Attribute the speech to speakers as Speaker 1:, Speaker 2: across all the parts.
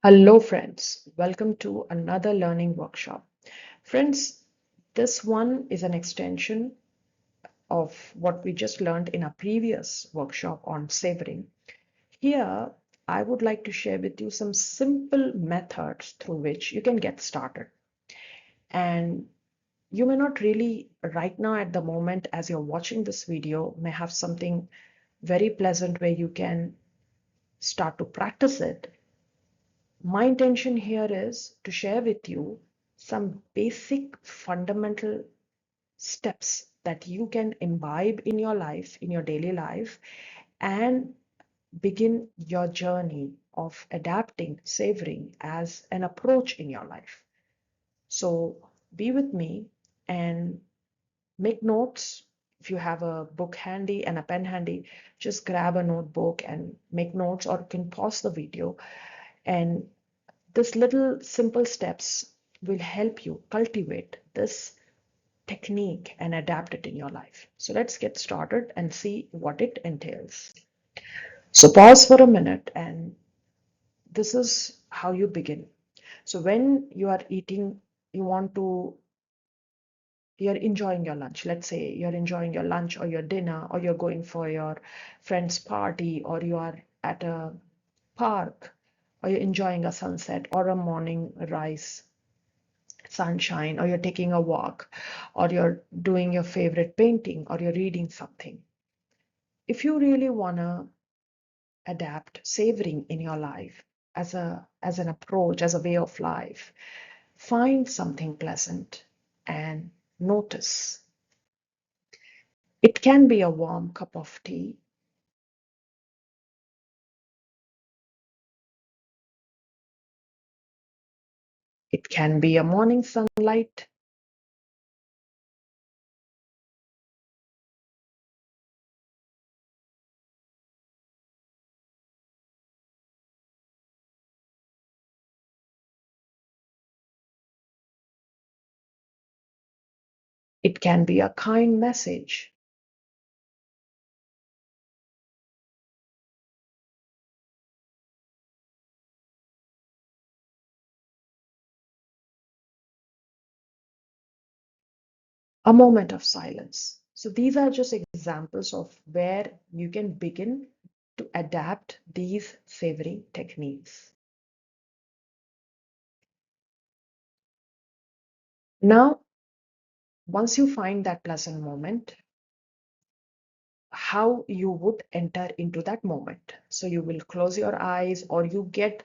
Speaker 1: Hello, friends. Welcome to another learning workshop. Friends, this one is an extension of what we just learned in our previous workshop on savoring. Here, I would like to share with you some simple methods through which you can get started. And you may not really, right now at the moment, as you're watching this video, may have something very pleasant where you can start to practice it. My intention here is to share with you some basic fundamental steps that you can imbibe in your life, in your daily life, and begin your journey of adapting savoring as an approach in your life. So be with me and make notes. If you have a book handy and a pen handy, just grab a notebook and make notes, or you can pause the video. And this little simple steps will help you cultivate this technique and adapt it in your life. So let's get started and see what it entails. So pause for a minute, and this is how you begin. So when you are eating, you want to, you're enjoying your lunch. Let's say you're enjoying your lunch or your dinner, or you're going for your friend's party, or you are at a park, or you're enjoying a sunset or a morning rise sunshine, or you're taking a walk, or you're doing your favorite painting, or you're reading something. If you really want to adapt savoring in your life as an approach, as a way of life, find something pleasant and notice. It can be a warm cup of tea. It can be a morning sunlight. It can be a kind message. A moment of silence. So these are just examples of where you can begin to adapt these savoring techniques. Now, once you find that pleasant moment, how you would enter into that moment. So you will close your eyes, or you get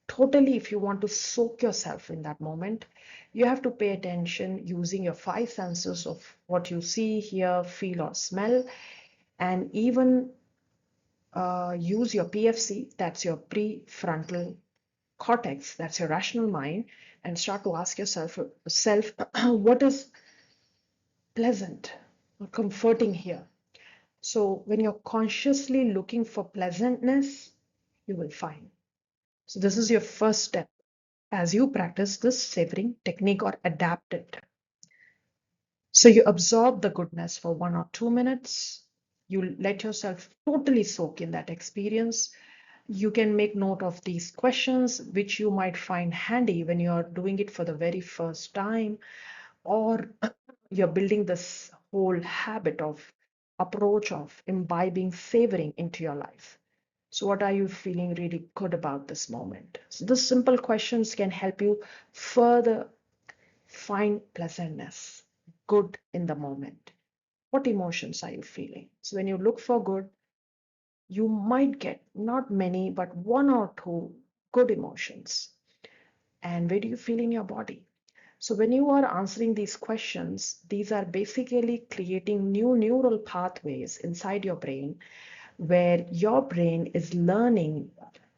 Speaker 1: totally, if you want to soak yourself in that moment, you have to pay attention using your five senses of what you see, hear, feel, or smell, and even use your PFC, that's your prefrontal cortex, that's your rational mind, and start to ask yourself what is pleasant or comforting here. So when you're consciously looking for pleasantness, you will find. So this is your first step as you practice this savoring technique or adapt it. So you absorb the goodness for 1 or 2 minutes. You let yourself totally soak in that experience. You can make note of these questions, which you might find handy when you're doing it for the very first time, or you're building this whole habit of approach of imbibing savoring into your life. So what are you feeling really good about this moment? So the simple questions can help you further find pleasantness, good in the moment. What emotions are you feeling? So when you look for good, you might get not many, but one or two good emotions. And where do you feel in your body? So when you are answering these questions, these are basically creating new neural pathways inside your brain, where your brain is learning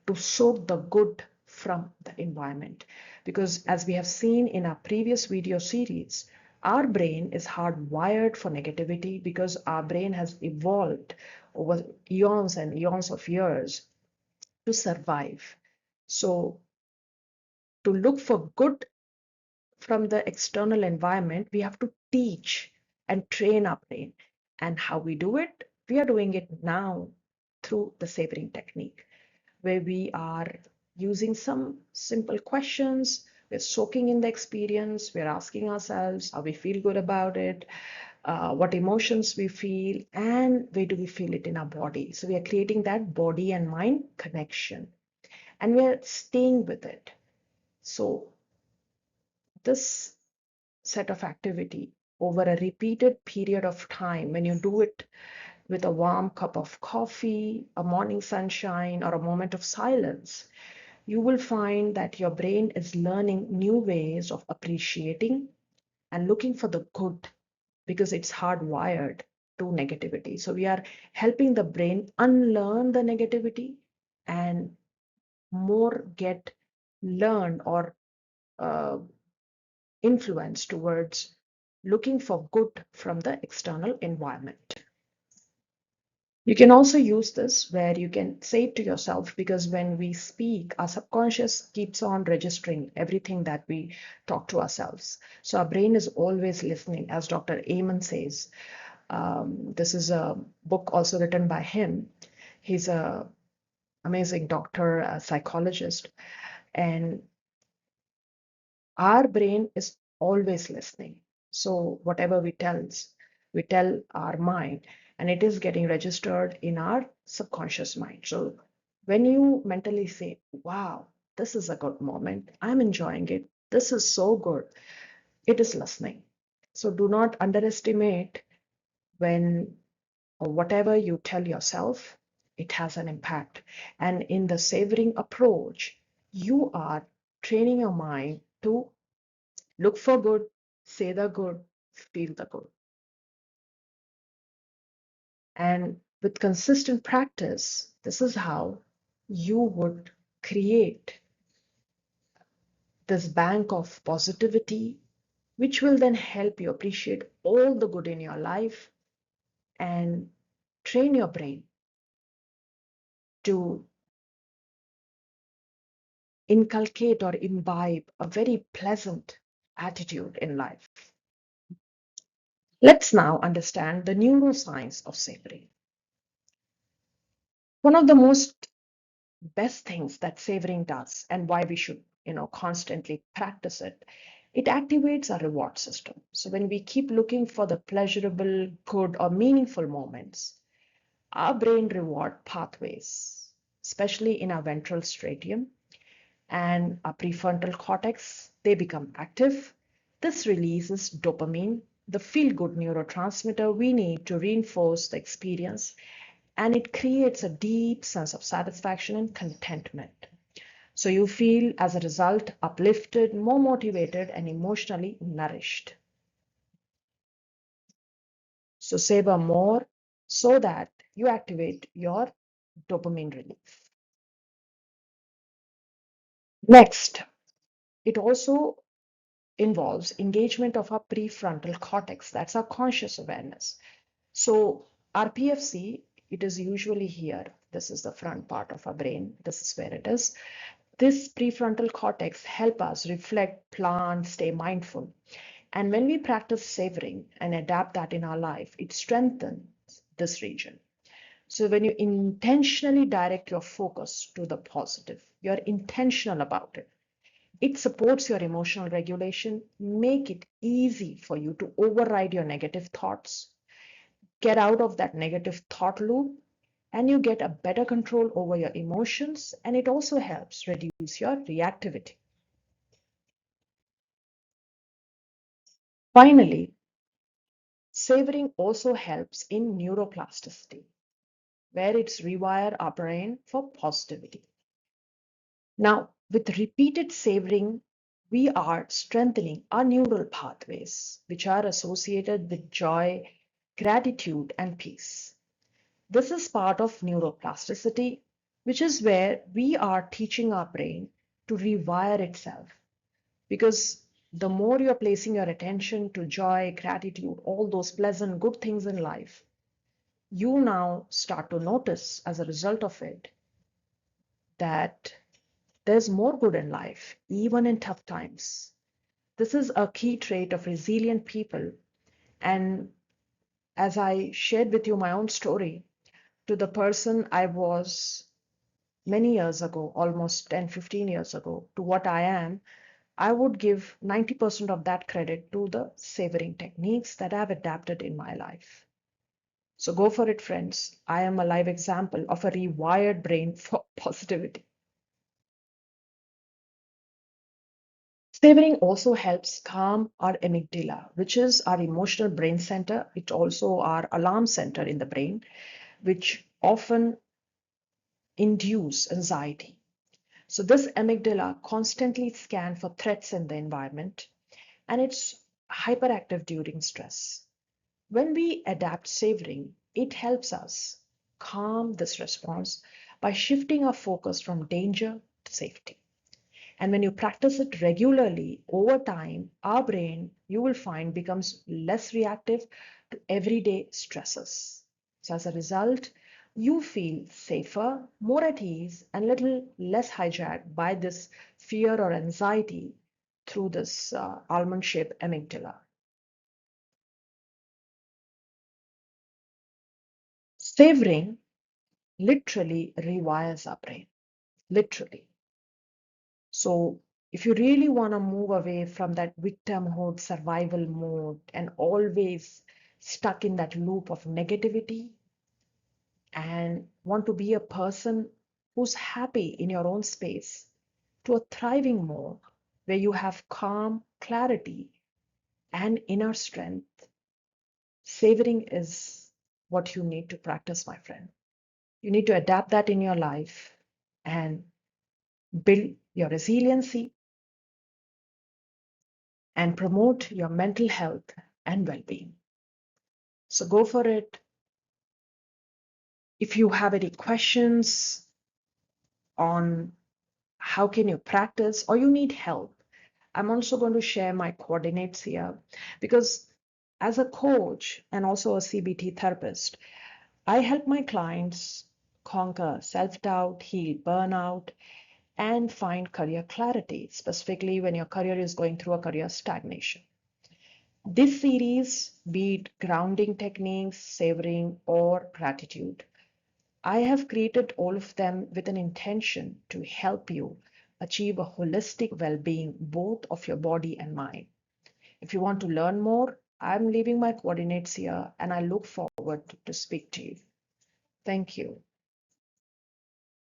Speaker 1: to soak the good from the environment. Because as we have seen in our previous video series, our brain is hardwired for negativity because our brain has evolved over eons and eons of years to survive. So to look for good from the external environment, we have to teach and train our brain. And how we do it? We are doing it now through the savoring technique, where we are using some simple questions. We're soaking in the experience. We're asking ourselves how we feel good about it, what emotions we feel, and where do we feel it in our body. So we are creating that body and mind connection, and we are staying with it. So this set of activity over a repeated period of time, when you do it with a warm cup of coffee, a morning sunshine, or a moment of silence, you will find that your brain is learning new ways of appreciating and looking for the good because it's hardwired to negativity. So we are helping the brain unlearn the negativity and more get learned or uh, influence towards looking for good from the external environment. You can also use this where you can say it to yourself, because when we speak, our subconscious keeps on registering everything that we talk to ourselves. So our brain is always listening, as Dr. Amen says. This is a book also written by him. He's a amazing doctor, a psychologist, and our brain is always listening. So whatever we tell our mind, and it is getting registered in our subconscious mind. So when you mentally say, wow, this is a good moment, I'm enjoying it, this is so good, it is listening. So do not underestimate when or whatever you tell yourself, it has an impact. And in the savoring approach, you are training your mind to look for good, say the good, feel the good. And with consistent practice, this is how you would create this bank of positivity, which will then help you appreciate all the good in your life and train your brain to inculcate or imbibe a very pleasant attitude in life. Let's now understand the neuroscience of savoring. One of the most best things that savoring does, and why we should constantly practice it, it activates our reward system. So when we keep looking for the pleasurable, good, or meaningful moments, our brain reward pathways, especially in our ventral striatum and our prefrontal cortex, they become active. This releases dopamine, the feel-good neurotransmitter we need to reinforce the experience, and it creates a deep sense of satisfaction and contentment. So you feel, as a result, uplifted, more motivated, and emotionally nourished. So savor more so that you activate your dopamine release. Next, it also involves engagement of our prefrontal cortex. That's our conscious awareness. So our PFC, it is usually here. This is the front part of our brain. This is where it is. This prefrontal cortex help us reflect, plan, stay mindful. And when we practice savoring and adapt that in our life, it strengthens this region. So when you intentionally direct your focus to the positive, you're intentional about it. It supports your emotional regulation, make it easy for you to override your negative thoughts, get out of that negative thought loop, and you get a better control over your emotions, and it also helps reduce your reactivity. Finally, savoring also helps in neuroplasticity, where it's rewire our brain for positivity. Now, with repeated savoring, we are strengthening our neural pathways, which are associated with joy, gratitude, and peace. This is part of neuroplasticity, which is where we are teaching our brain to rewire itself. Because the more you're placing your attention to joy, gratitude, all those pleasant, good things in life, you now start to notice as a result of it that there's more good in life, even in tough times. This is a key trait of resilient people. And as I shared with you my own story, to the person I was many years ago, almost 10, 15 years ago, to what I am, I would give 90% of that credit to the savoring techniques that I've adapted in my life. So go for it, friends. I am a live example of a rewired brain for positivity. Savoring also helps calm our amygdala, which is our emotional brain center. It's also our alarm center in the brain, which often induce anxiety. So this amygdala constantly scans for threats in the environment, and it's hyperactive during stress. When we adapt savoring, it helps us calm this response by shifting our focus from danger to safety. And when you practice it regularly over time, our brain, you will find, becomes less reactive to everyday stresses. So as a result, you feel safer, more at ease, and little less hijacked by this fear or anxiety through this almond-shaped amygdala. Savoring literally rewires our brain, literally. So if you really want to move away from that victimhood survival mode and always stuck in that loop of negativity and want to be a person who's happy in your own space, to a thriving mode where you have calm, clarity, and inner strength, savoring is what you need to practice, my friend. You need to adapt that in your life and build your resiliency and promote your mental health and well-being. So go for it. If you have any questions on how can you practice or you need help, I'm also going to share my coordinates here because as a coach and also a CBT therapist, I help my clients conquer self-doubt, heal burnout, and find career clarity, specifically when your career is going through a career stagnation. This series, be it grounding techniques, savoring, or gratitude, I have created all of them with an intention to help you achieve a holistic well-being, both of your body and mind. If you want to learn more, I'm leaving my coordinates here and I look forward to speak to you. Thank you.